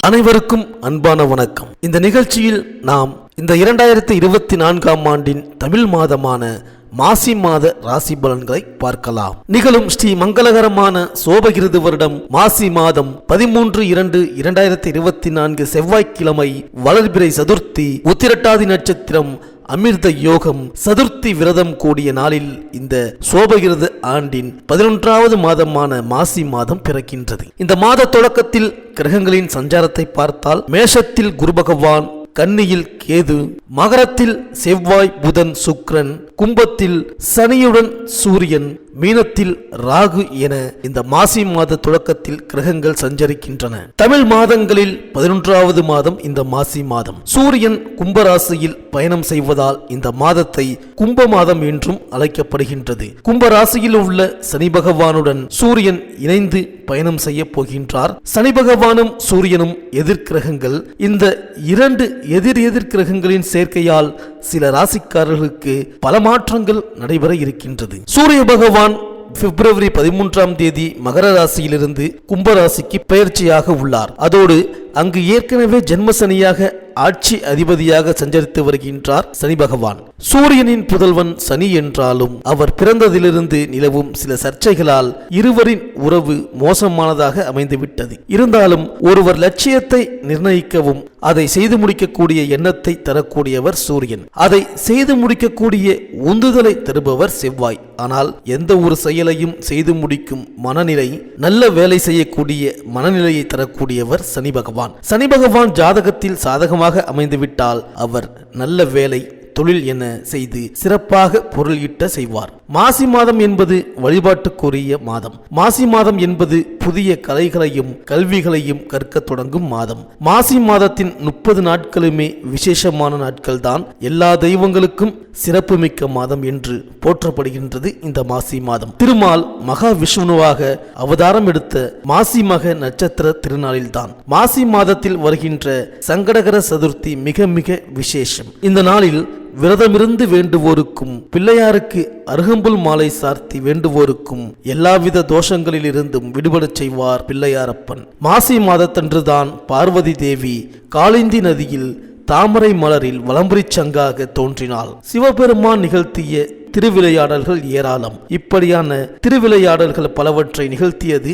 அனைவருக்கும் அன்பான வணக்கம். இந்த நிகழ்ச்சியில் நாம் இந்த 2024ஆம் ஆண்டின் தமிழ் மாதமான மாசி மாத ராசி பலன்களை பார்க்கலாம். நிகழும் ஸ்ரீ மங்களகரமான சோபகிருது வருடம் மாசி மாதம் 13/2/2024 செவ்வாய்க்கிழமை வளர்பிறை சதுர்த்தி, உத்திரட்டாதி நட்சத்திரம், அமிர்த யோகம், சதுர்த்தி விரதம் கூடிய நாளில் இந்த சோபகிருது ஆண்டின் 11வது மாதமான மாசி மாதம் பிறக்கின்றது. இந்த மாத தொடக்கத்தில் கிரகங்களின் சஞ்சாரத்தை பார்த்தால் மேஷத்தில் குரு பகவான், கன்னியில் கேது, மகரத்தில் செவ்வாய், புதன், சுக்கிரன், கும்பத்தில் சனியுடன் சூரியன், மீனத்தில் ராகு என இந்த மாசி மாத தொடக்கத்தில் கிரகங்கள் சஞ்சரிக்கின்றன. தமிழ் மாதங்களில் 11வது மாதம் இந்த மாசி மாதம். சூரியன் கும்பராசியில் பயணம் செய்வதால் இந்த மாதத்தை கும்ப மாதம் என்றும் அழைக்கப்படுகின்றது. கும்பராசியில் உள்ள சனி பகவானுடன் சூரியன் இணைந்து பயணம் செய்ய போகின்றார். சனி பகவானும் சூரியனும் எதிர்கிரகங்கள். இந்த இரண்டு எதிர் கிரகங்களின் சேர்க்கையால் சில ராசிக்காரர்களுக்கு பல மாற்றங்கள் நடைபெற இருக்கின்றது. சூரிய பகவான் பிப்ரவரி 13ஆம் தேதி மகர ராசியிலிருந்து கும்பராசிக்கு பெயர்ச்சியாக உள்ளார். அதோடு அங்கு ஏற்கனவே ஜென்மசனியாக ஆட்சி அதிபதியாக சஞ்சரித்து வருகின்றார் சனி பகவான். சூரியனின் புதல்வன் சனி என்றாலும் அவர் பிறந்ததிலிருந்து நிலவும் சில சர்ச்சைகளால் இருவரின் உறவு மோசமானதாக அமைந்துவிட்டது. இருந்தாலும் ஒருவர் லட்சியத்தை நிர்ணயிக்கவும் அதை செய்து முடிக்கக்கூடிய எண்ணத்தை தரக்கூடியவர் சூரியன். அதை செய்து முடிக்கக்கூடிய உந்துதலை தருபவர் செவ்வாய். ஆனால் எந்த ஒரு செயலையும் செய்து முடிக்கும் மனநிலை, நல்ல வேலை செய்யக்கூடிய மனநிலையை தரக்கூடியவர் சனி பகவான். சனி பகவான் ஜாதகத்தில் சாதகமாக அமைந்துவிட்டால் அவர் நல்ல வேலை, தொழில் என செய்து சிறப்பாக பொருள் ஈட்ட செய்வார். மாசி மாதம் என்பது வழிபாட்டுக்குரிய மாதம். மாசி மாதம் என்பது புதிய கலைகளையும் கல்விகளையும் கற்க தொடங்கும் மாதம். மாசி மாதத்தின் 30 நாட்களுமே விசேஷமான நாட்கள் தான். எல்லா தெய்வங்களுக்கும் சிறப்புமிக்க மாதம் என்று போற்றப்படுகின்றது இந்த மாசி மாதம். திருமால் மகா விஷ்ணுவாக அவதாரம் எடுத்த மாசி மக நட்சத்திர திருநாளில்தான் மாசி மாதத்தில் வருகின்ற சங்கடகர சதுர்த்தி மிக மிக விசேஷம். இந்த நாளில் விரதமிருந்து வேண்டுவோருக்கும், பிள்ளையாருக்கு அருகம்புல் மாலை சார்த்தி வேண்டுவோருக்கும் எல்லாவித தோஷங்களில் இருந்தும் விடுபடச் செய்வார் பிள்ளையாரப்பன். மாசி மாதத்தன்றுதான் பார்வதி தேவி காளிந்தி நதியில் தாமரை மலரில் வலம்புரி சங்காக தோன்றினாள். சிவபெருமான் நிகழ்த்திய திருவிளையாடல்கள் ஏராளம். இப்படியான திருவிளையாடல்கள் பலவற்றை நிகழ்த்தியது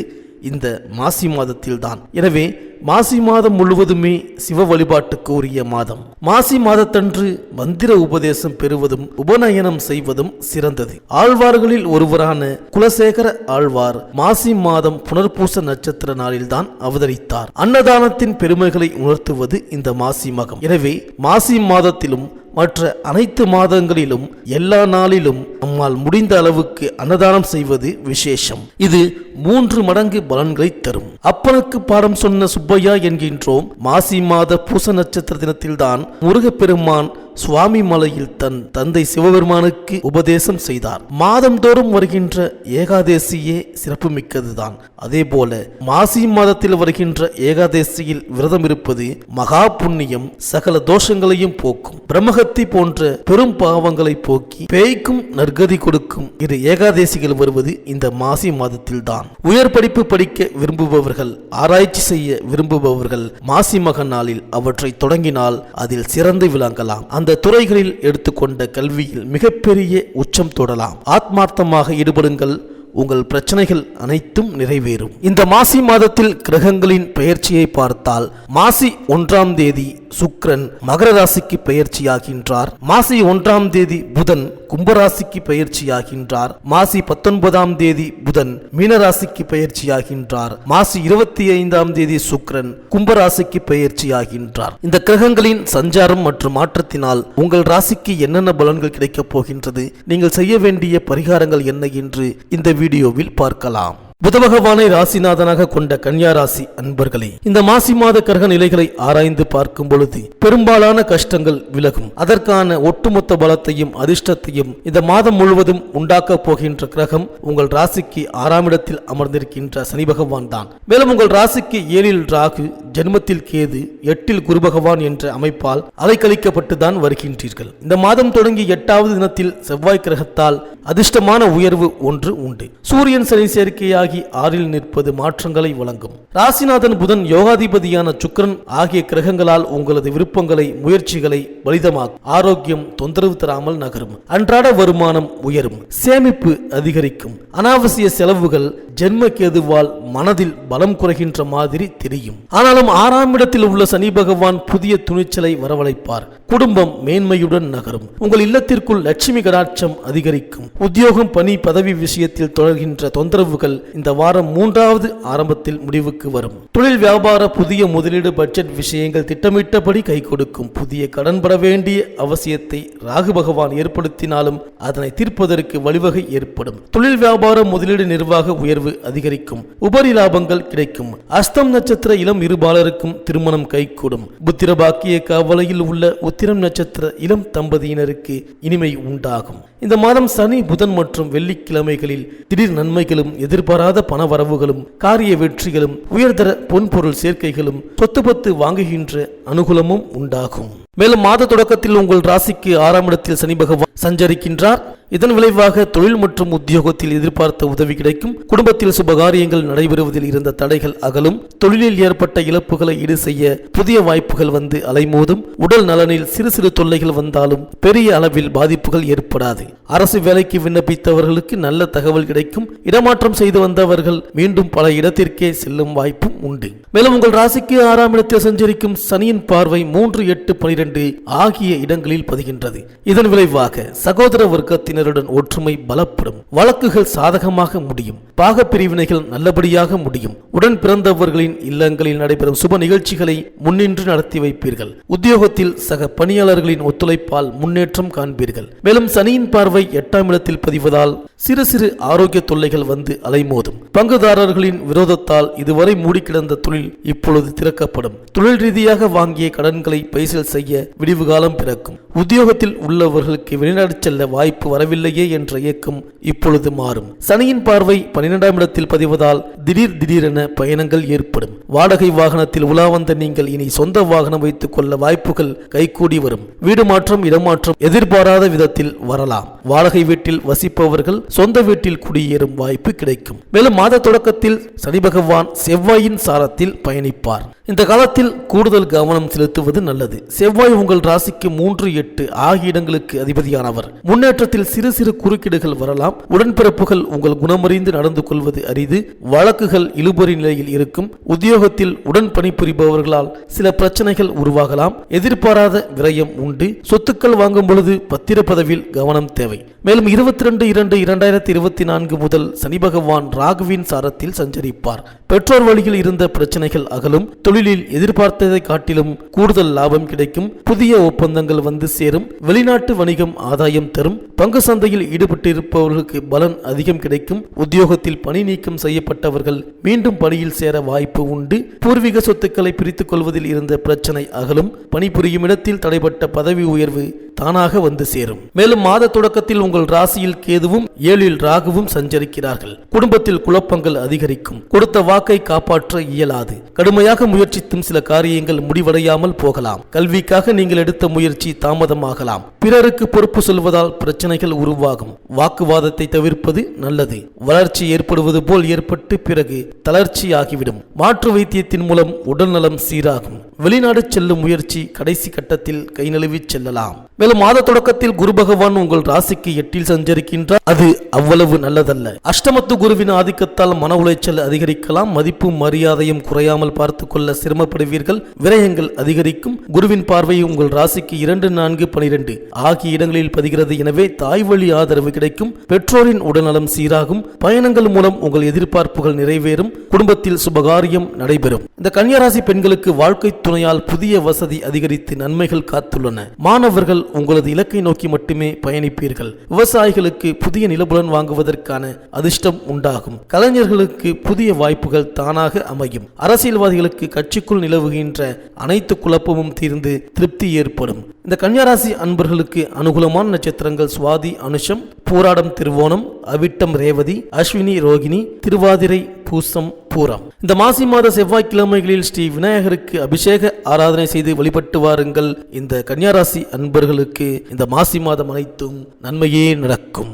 இந்த மாசி மாதத்தில்தான். எனவே மாசி மாதம் முழுவதுமே சிவ வழிபாட்டுக்கு உரிய மாதம். மாசி மாதத்தன்று மந்திர உபதேசம் பெறுவதும் உபநயனம் செய்வதும் சிறந்தது. ஆழ்வார்களில் ஒருவரான குலசேகர ஆழ்வார் மாசி மாதம் புனர்பூச நட்சத்திர நாளில்தான் அவதரித்தார். அன்னதானத்தின் பெருமைகளை உணர்த்துவது இந்த மாசி மகம். எனவே மாசி மாதத்திலும் மற்ற அனைத்து மாதங்களிலும் எல்லா நாளிலும் நம்மால் முடிந்த அளவுக்கு அன்னதானம் செய்வது விசேஷம். இது 3 மடங்கு பலன்களை தரும். அப்பனுக்கு பாடம் சொன்ன சுப்பையா என்கின்றோம். மாசி மாத பூச நட்சத்திர தினத்தில்தான் முருகப்பெருமான் சுவாமி மலையில் தன் தந்தை சிவபெருமானுக்கு உபதேசம் செய்தார். மாதந்தோறும் வருகின்ற ஏகாதேசியே சிறப்புமிக்கதுதான். அதே போல மாசி மாதத்தில் வருகின்ற ஏகாதேசியில் விரதம் இருப்பது மகா புண்ணியம், சகல தோஷங்களையும் போக்கும். பிரம்மஹத்தி போன்ற பெரும் பாவங்களை போக்கி பேய்க்கும் நற்கதி கொடுக்கும். இரு ஏகாதேசிகள் வருவது இந்த மாசி மாதத்தில் தான். உயர் படிப்பு படிக்க விரும்புபவர்கள், ஆராய்ச்சி செய்ய விரும்புபவர்கள் மாசி மக நாளில் அவற்றை தொடங்கினால் அதில் சிறந்து விளங்கலாம். அந்த துறைகளில் எடுத்துக்கொண்ட கல்வியில் மிகப்பெரிய உச்சம் தொடலாம். ஆத்மார்த்தமாக ஈடுபடுங்கள், உங்கள் பிரச்சனைகள் அனைத்தும் நிறைவேறும். இந்த மாசி மாதத்தில் கிரகங்களின் பெயர்ச்சியை பார்த்தால் மாசி 1ஆம் தேதி சுக்கிரன் மகர ராசிக்கு பெயர்ச்சியாகின்றார். மாசி 1ஆம் தேதி புதன் கும்பராசிக்கு பெயர்ச்சியாகின்றார். மாசி 19ஆம் தேதி புதன் மீனராசிக்கு பெயர்ச்சியாகின்றார். மாசி 25ஆம் தேதி சுக்கிரன் கும்பராசிக்கு பெயர்ச்சியாகின்றார். இந்த கிரகங்களின் சஞ்சாரம் மற்றும் மாற்றத்தினால் உங்கள் ராசிக்கு என்னென்ன பலன்கள் கிடைக்கப் போகின்றது, நீங்கள் செய்ய வேண்டிய பரிகாரங்கள் என்ன என்று இந்த வீடியோவில் பார்க்கலாம். புத பகவானை ராசிநாதனாக கொண்ட கன்னியா ராசி அன்பர்களே, இந்த மாசி மாத கிரக நிலைகளை ஆராய்ந்து பார்க்கும் பொழுது பெரும்பாலான கஷ்டங்கள் விலகும். அதற்கான ஒட்டுமொத்த பலத்தையும் அதிர்ஷ்டத்தையும் இந்த மாதம் முழுவதும் உண்டாக்க போகின்ற கிரகம் உங்கள் ராசிக்கு 6ஆம் இடத்தில் அமர்ந்திருக்கின்ற சனி பகவான் தான். மேலும் உங்கள் ராசிக்கு 7இல் ராகு, ஜென்மத்தில் கேது, 8இல் குரு பகவான் என்ற அமைப்பால் அலைக்கழிக்கப்பட்டு தான் வருகின்றீர்கள். இந்த மாதம் தொடங்கி 8வது தினத்தில் செவ்வாய் கிரகத்தால் அதிர்ஷ்டமான உயர்வு ஒன்று உண்டு. சூரியன் சனி சேர்க்கையாகி 6இல் நிற்பது மாற்றங்களை வழங்கும். ராசிநாதன் புதன் யோகாதிபதியான சுக்கிரன் ஆகிய கிரகங்களால் உங்களது விருப்பங்களை முயற்சிகளை பலிதமாகும். ஆரோக்கியம் தொந்தரவு தராமல் நகரும். அன்றாட வருமானம் உயரும். சேமிப்பு அதிகரிக்கும். அனாவசிய செலவுகள் ஜென்ம கேதுவால் மனதில் பலம் குறைகின்ற மாதிரி தெரியும். ஆனாலும் 6ஆம் இடத்தில் உள்ள சனி பகவான் புதிய துணிச்சலை வரவழைப்பார். குடும்பம் மேன்மையுடன் நகரும். உங்கள் இல்லத்திற்குள் லட்சுமி கடாட்சம் அதிகரிக்கும். உத்தியோகம் பணி பதவி விஷயத்தில் தொடர்கின்ற தொந்தரவுகள் இந்த வாரம் 3வது ஆரம்பத்தில் முடிவுக்கு வரும். தொழில் வியாபார புதிய முதலீடு பட்ஜெட் விஷயங்கள் திட்டமிட்டபடி கை கொடுக்கும். புதிய கடன் பெற வேண்டிய அவசியத்தை ராகு பகவான் ஏற்படுத்தினாலும் அதனை தீர்ப்பதற்கு வழிவகை ஏற்படும். தொழில் வியாபார முதலீடு நிர்வாக உயர்வு அதிகரிக்கும். உபரி லாபங்கள் கிடைக்கும். அஸ்தம் நட்சத்திர இளம் இருபாலருக்கும் திருமணம் கைகூடும். புத்திர பாக்கிய கவலையில் உள்ள உத்திரம் நட்சத்திர இளம் தம்பதியினருக்கு இனிமை உண்டாகும். இந்த மாதம் சனி புதன் மற்றும் வெள்ளிக்கிழமைகளில் திடீர் நன்மைகளும் எதிர்பாராத பண வரவுகளும் காரிய வெற்றிகளும் உயர்தர பொன்பொருள் சேர்க்கைகளும் சொத்து பத்து வாங்குகின்ற அனுகூலமும் உண்டாகும். மேலும் மாத தொடக்கத்தில் உங்கள் ராசிக்கு 6ஆம் இடத்தில் சனி பகவான் சஞ்சரிக்கின்றார். இதன் விளைவாக தொழில் மற்றும் உத்தியோகத்தில் எதிர்பார்த்த உதவி கிடைக்கும். குடும்பத்தில் சுபகாரியங்கள் நடைபெறுவதில் இருந்த தடைகள் அகலும். தொழிலில் ஏற்பட்ட இழப்புகளை ஈடு செய்ய புதிய வாய்ப்புகள் வந்து அலைமோதும். உடல் நலனில் சிறு சிறு தொல்லைகள் வந்தாலும் பெரிய அளவில் பாதிப்புகள் ஏற்படாது. அரசு வேலைக்கு விண்ணப்பித்தவர்களுக்கு நல்ல தகவல் கிடைக்கும். இடமாற்றம் செய்து வந்தவர்கள் மீண்டும் பல இடத்திற்கே செல்லும் வாய்ப்பும் உண்டு. மேலும் உங்கள் ராசிக்கு 6ஆம் இடத்தில் சஞ்சரிக்கும் சனியின் பார்வை 3, 8, 12 ஆகிய இடங்களில் பதிகின்றது. இதன் விளைவாக சகோதர வர்க்கத்தினருடன் ஒற்றுமை பலப்படும். வழக்குகள் சாதகமாக முடியும். பாக பிரிவினைகள் நல்லபடியாக முடியும். உடன் பிறந்தவர்களின் இல்லங்களில் நடைபெறும் சுப நிகழ்ச்சிகளை முன்னின்று நடத்தி வைப்பீர்கள். உத்தியோகத்தில் சக பணியாளர்களின் ஒத்துழைப்பால் முன்னேற்றம் காண்பீர்கள். மேலும் சனியின் பார்வை 8ஆம் இடத்தில் பதிவதால் சிறு சிறு ஆரோக்கிய தொல்லைகள் வந்து அலைமோதும். பங்குதாரர்களின் விரோதத்தால் இதுவரை மூடி கிடந்த தொழில் இப்பொழுது திறக்கப்படும். தொழில் ரீதியாக வாங்கிய கடன்களை பைசல் செய்ய விடிவு காலம் பிறக்கும். உத்தியோகத்தில் உள்ளவர்களுக்கு வெளிநாடு செல்ல வாய்ப்பு வரவில்லையே என்ற இயக்கம் இப்பொழுது மாறும். சனியின் பார்வை 12ஆம் இடத்தில் பதிவதால் திடீரென பயணங்கள் ஏற்படும். வாடகை வாகனத்தில் உலா வந்த நீங்கள் இனி சொந்த வாகனம் வைத்துக் கொள்ள வாய்ப்புகள் கைகூடி வரும். வீடு மாற்றம் இடமாற்றம் எதிர்பாராத விதத்தில் வரலாம். வாடகை வீட்டில் வசிப்பவர்கள் சொந்த வீட்டில் குடியேறும் வாய்ப்பு கிடைக்கும். மேலும் மாத தொடக்கத்தில் சனி பகவான் செவ்வாயின் சாரத்தில் பயணிப்பார். இந்த காலத்தில் கூடுதல் கவனம் செலுத்துவது நல்லது. செவ்வாய் உங்கள் ராசிக்கு 3, 8 ஆகிய இடங்களுக்கு அதிபதியானவர். முன்னேற்றத்தில் சிறு சிறு குறுக்கீடுகள் வரலாம். உடன்பிறப்புகள் உங்கள் குணமறிந்து நடந்து கொள்வது அரிது. வழக்குகள் இழுபறி நிலையில் இருக்கும். உத்தியோகத்தில் உடன் பணிபுரிபவர்களால் சில பிரச்சனைகள் உருவாகலாம். எதிர்பாராத விரயம் உண்டு. சொத்துக்கள் வாங்கும் பொழுது பத்திரப்பதவியில் கவனம் தேவை. மேலும் 22/2/2024 முதல் சனி பகவான் ராகுவின் சாரத்தில் சஞ்சரிப்பார். பெற்றோர் வழியில் இருந்த பிரச்சனைகள் அகலும். தொழிலில் எதிர்பார்த்ததை காட்டிலும் கூடுதல் லாபம் கிடைக்கும். புதிய ஒப்பந்தங்கள் வந்து சேரும். வெளிநாட்டு வணிகம் ஆதாயம் தரும். பங்கு சந்தையில் ஈடுபட்டிருப்பவர்களுக்கு பலன் அதிகம் கிடைக்கும். உத்தியோகத்தில் பணி நீக்கம் செய்யப்பட்டவர்கள் மீண்டும் பணியில் சேர வாய்ப்பு உண்டு. பூர்வீக சொத்துக்களை பிரித்துக் கொள்வதில் இருந்த பிரச்சனை அகலும். பணிபுரியும் இடத்தில் தடைப்பட்ட பதவி உயர்வு தானாக வந்து சேரும். மேலும் மாத தொடக்கத்தில் உங்கள் ராசியில் கேதுவும் 7இல் ராகுவும் சஞ்சரிக்கிறார்கள். குடும்பத்தில் குழப்பங்கள் அதிகரிக்கும். கொடுத்த வாக்கை காப்பாற்ற இயலாது. கடுமையாக முயற்சித்தும் சில காரியங்கள் முடிவடையாமல் போகலாம். கல்விக்காக நீங்கள் எடுத்த முயற்சி தாமதமாகலாம். பிறருக்கு பொறுப்பு சொல்வதால் பிரச்சனைகள் உருவாகும். வாக்குவாதத்தை தவிர்ப்பது நல்லது. வளர்ச்சி ஏற்படுவது போல் ஏற்பட்டு பிறகு தளர்ச்சி ஆகிவிடும். மாற்று வைத்தியத்தின் மூலம் உடல் நலம் சீராகும். வெளிநாடு செல்லும் முயற்சி கடைசி கட்டத்தில் கை நழுவி செல்லலாம். மேலும் மாத தொடக்கத்தில் குரு பகவான் உங்கள் ராசிக்கு 8இல் சஞ்சரிக்கின்றார். அது அவ்வளவு நல்லதல்ல. அஷ்டமத்து குருவின் ஆதிக்கத்தால் மன உளைச்சல் அதிகரிக்கலாம். மதிப்பும் மரியாதையும் குறையாமல் பார்த்து கொள்ள சிரமப்படுவீர்கள். விரயங்கள் அதிகரிக்கும். குருவின் பார்வை உங்கள் ராசிக்கு 2, 4, 12 ஆகிய இடங்களில் பதிகிறது. எனவே தாய் வழி ஆதரவு கிடைக்கும். பெற்றோரின் உடல்நலம் சீராகும். பயணங்கள் மூலம் உங்கள் எதிர்பார்ப்புகள் நிறைவேறும். குடும்பத்தில் சுபகாரியம் நடைபெறும். இந்த கன்னியாராசி பெண்களுக்கு வாழ்க்கை துணையால் புதிய வசதி அதிகரித்து நன்மைகள் காத்துள்ளன. மாணவர்கள் உங்களது இலக்கை நோக்கி மட்டுமே பயணிப்பீர்கள். விவசாயிகளுக்கு புதிய நிலபுலன் வாங்குவதற்கான அதிர்ஷ்டம் உண்டாகும். கலைஞர்களுக்கு புதிய வாய்ப்புகள் தானாக அமையும். அரசியல்வாதிகளுக்கு கட்சிக்குள் நிலவுகின்ற அனைத்து குழப்பமும் தீர்ந்து திருப்தி ஏற்படும். இந்த கன்னியாராசி அன்பர்களுக்கு அனுகூலமான நட்சத்திரங்கள் சுவாதி, அனுஷம், பூராடம், திருவோணம், அவிட்டம், ரேவதி, அஸ்வினி, ரோகிணி, திருவாதிரை, பூசம், பூரம். இந்த மாசி மாத செவ்வாய்க்கிழமைகளில் ஸ்ரீ விநாயகருக்கு அபிஷேக ஆராதனை செய்து வழிபட்டு வாருங்கள். இந்த கன்னியாராசி அன்பர்களுக்கு இந்த மாசி மாதம் அனைத்தும் நன்மையே நடக்கும்.